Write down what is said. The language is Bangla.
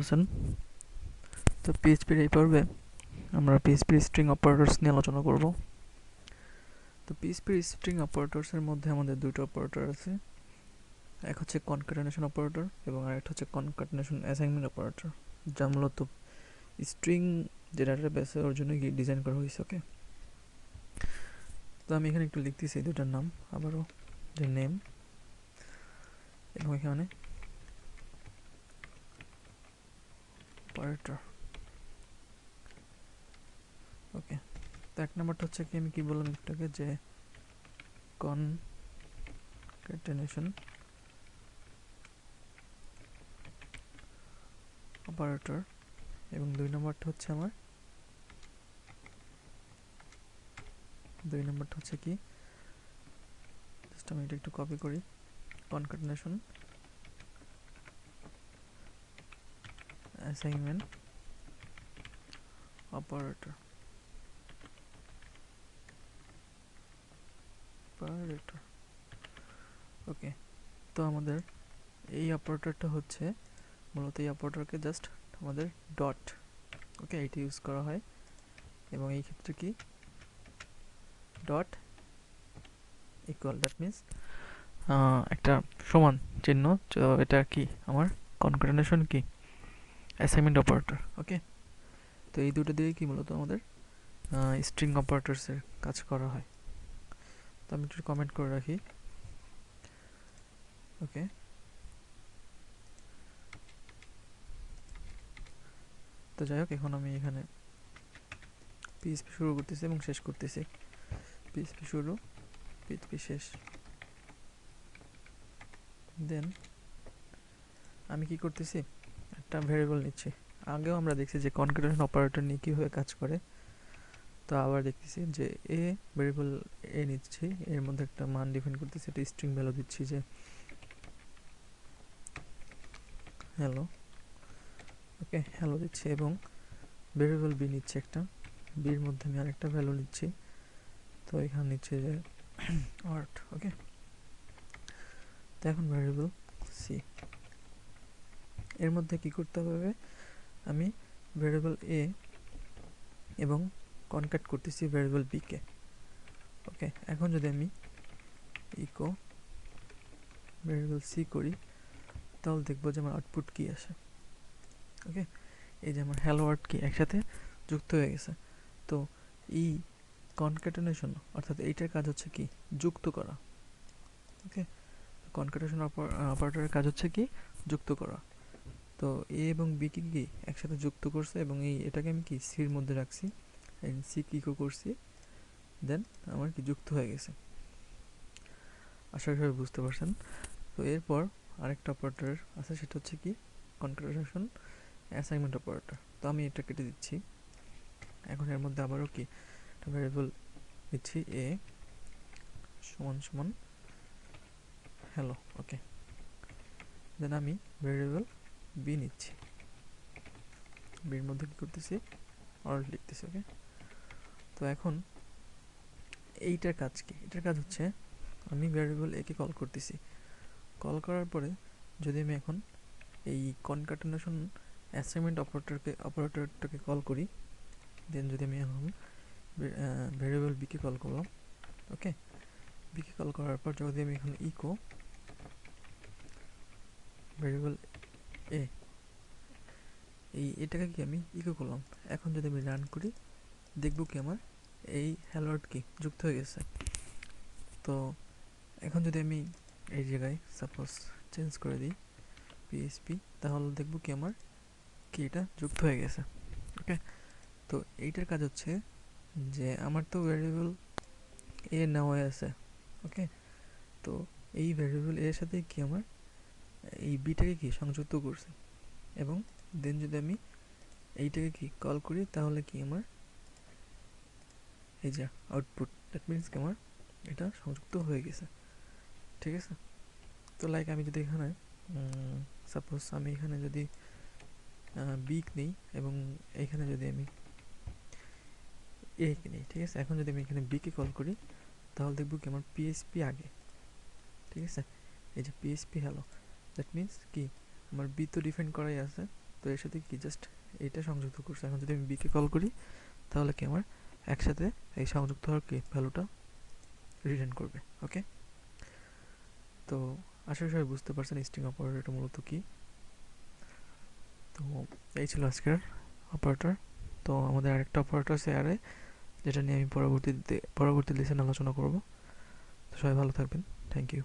আছেন? তো পিএইচপির এই পর্বে আমরা পিএইচপির স্ট্রিং অপারেটরস নিয়ে আলোচনা করব। তো পিএইচপির স্ট্রিং অপারেটরসের মধ্যে আমাদের দুটো অপারেটর আছে, এক হচ্ছে কনক্যাটেনেশন অপারেটর এবং আরেকটা হচ্ছে কনক্যাটেনেশন অ্যাসাইনমেন্ট অপারেটর, যা মূলত স্ট্রিং যে ডাটাবেসে ওর জন্য ডিজাইন করা হয়েছে। ওকে, তো আমি এখানে একটু লিখতেছি দুটার নাম আবারও, যে নেম এবং এখানে অপারেটর। ওকে, তো এক নাম্বারটা হচ্ছে কি, আমি কি বললাম একটাকে, যে কনক্যাটেনেশন অপারেটর এবং দুই নম্বরটা হচ্ছে আমার কি, জাস্ট আমি এটা একটু কপি করি, কনক্যাটেনেশন অ্যাসাইনমেন্ট অপারেটর। ওকে, তো আমাদের এই অপারেটরটা হচ্ছে মূলত এই অপারেটরকে জাস্ট আমাদের ডট, ওকে, এইটা ইউজ করা হয় এবং এই ক্ষেত্রে কি ডট ইকুয়াল, দ্যাট মিনস একটা সমান চিহ্ন, তো এটা কি আমার কনক্যাটেনেশন কি অ্যাসাইনমেন্ট অপারেটর। ওকে, তো এই দুটো দিয়ে কি মূলত আমাদের স্ট্রিং অপারেটরসের কাজ করা হয়। তো আমি একটু কমেন্ট করে রাখি। ওকে, তো যাই হোক, এখন আমি এখানে পিএইচপি শুরু করতেছি এবং শেষ করতেছি। পিএইচপি শুরু, পিএইচপি শেষ। দেন আমি কি করতেছি, একটা ভেরিয়েবল নিচ্ছি। আগেও আমরা দেখছি যে কনক্যাটেনেশন অপারেটর নিয়ে কীভাবে কাজ করে, তো আবার দেখতেছি যে এ ভেরিয়েবল এ নিচ্ছি, এর মধ্যে একটা মান ডিফাইন করতেছি, একটা স্ট্রিং ভ্যালু দিচ্ছি যে হ্যালো। ওকে, হ্যালো দিচ্ছি এবং ভেরিয়েবল বি নিচ্ছে একটা, বির মধ্যে আমি আরেকটা ভ্যালু নিচ্ছি, তো এখানে নিচ্ছে যে আর্ট। ওকে, তো এখন ভেরিয়েবল সি, এর মধ্যে কি করতে হবে, আমি ভেরিয়েবল এ এবং কনক্যাট করতেছি ভেরিয়েবল বি কে। ওকে, এখন যদি আমি ইকো ভেরিয়েবল সি করি তাহলে দেখবো যে আমার আউটপুট কি আসে। ওকে, এই যে আমার হ্যালো ওয়ার্ড কি একসাথে যুক্ত হয়ে গেছে। তো এই কনক্যাটেনেশন অর্থাৎ এইটার কাজ হচ্ছে কি যুক্ত করা। ওকে, কনক্যাটেনেশন অপারেটরের কাজ হচ্ছে কি যুক্ত করা। তো এ এবং বি কি কি একসাথে যুক্ত করছে এবং এটাকে আমি কি সির মধ্যে রাখছি, সি কি করছি, দেন আমার কি যুক্ত হয়ে গেছে। আশা করি বুঝতে পারছেন। তো এরপর আরেকটা অপারেটর আছে, সেটা হচ্ছে কি কনক্যাটেনেশন অ্যাসাইনমেন্ট অপারেটর। তো আমি এটা কেটে দিচ্ছি। এখন এর মধ্যে আবারও কি একটা ভেরিয়েবল দিচ্ছি এ সমান সমান হ্যালো। ওকে, দেন আমি ভেরিয়েবল বি নিচ্ছি, বির মধ্যে কি করতেছি অর্ডার লিখতেছি। ওকে, তো এখন এইটার কাজ কি, এটার কাজ হচ্ছে আমি ভেরিয়েবল এ কে কল করতেছি, কল করার পরে যদি আমি এখন এই কনক্যাটেনেশন অ্যাসাইনমেন্ট অপারেটরটাকে কল করি, দেন যদি আমি এখন ভেরিয়েবল বি কে কল করলাম। ওকে, বি কে কল করার পর যদি আমি এখন ইকো ভেরিয়েবল এ, এটাকে কি আমি ইকো করলাম। এখন যদি আমি রান করি দেখব কি আমার এই হ্যালো ওয়ার্ড কি যুক্ত হয়ে গেছে। তো এখন যদি আমি এই জায়গায় সাপোজ চেঞ্জ করে দিই পিএইচপি, তাহলে দেখব কি আমার কি এটা যুক্ত হয়ে গেছে। ওকে, তো এইটার কাজ হচ্ছে যে আমার তো ভ্যারিয়েবল এ নেওয়া আছে। ওকে, তো এই ভ্যারিয়েবল এর সাথে কি আমার এই বিটাকে কি সংযুক্ত করছে এবং দেন যদি আমি এইটাকে কি কল করি তাহলে কি আমার এই যে আউটপুট, দ্যাট মিনস কি আমার এটা সংযুক্ত হয়ে গেছে। ঠিক আছে, তো লাইক আমি যদি এখানে সাপোজ আমি এখানে যদি বি নেই এবং এখানে যদি আমি এ কে নেই, ঠিক আছে, এখন যদি আমি এখানে বি কে কল করি তাহলে দেখবো কি আমার পিএইচপি আগে। ঠিক আছে, এই যে পিএইচপি হ্যালো, দ্যাট মিনস কি আমার বি তো ডিফাইন করাই আছে, তো এর সাথে কি জাস্ট এইটা সংযুক্ত করছে। এখন যদি আমি বিকে কল করি তাহলে কি আমার একসাথে এই সংযুক্ত হওয়ার কি ভ্যালুটা রিটার্ন করবে। ওকে, তো আশা করি সবাই বুঝতে পারছেন স্ট্রিং অপারেটরটা মূলত কি। তো এই ছিল আজকের অপারেটর। তো আমাদের আরেকটা অপারেটর আছে অ্যারে, যেটা নিয়ে আমি পরবর্তী লেসনে আলোচনা করব। তো সবাই ভালো থাকবেন, থ্যাংক ইউ।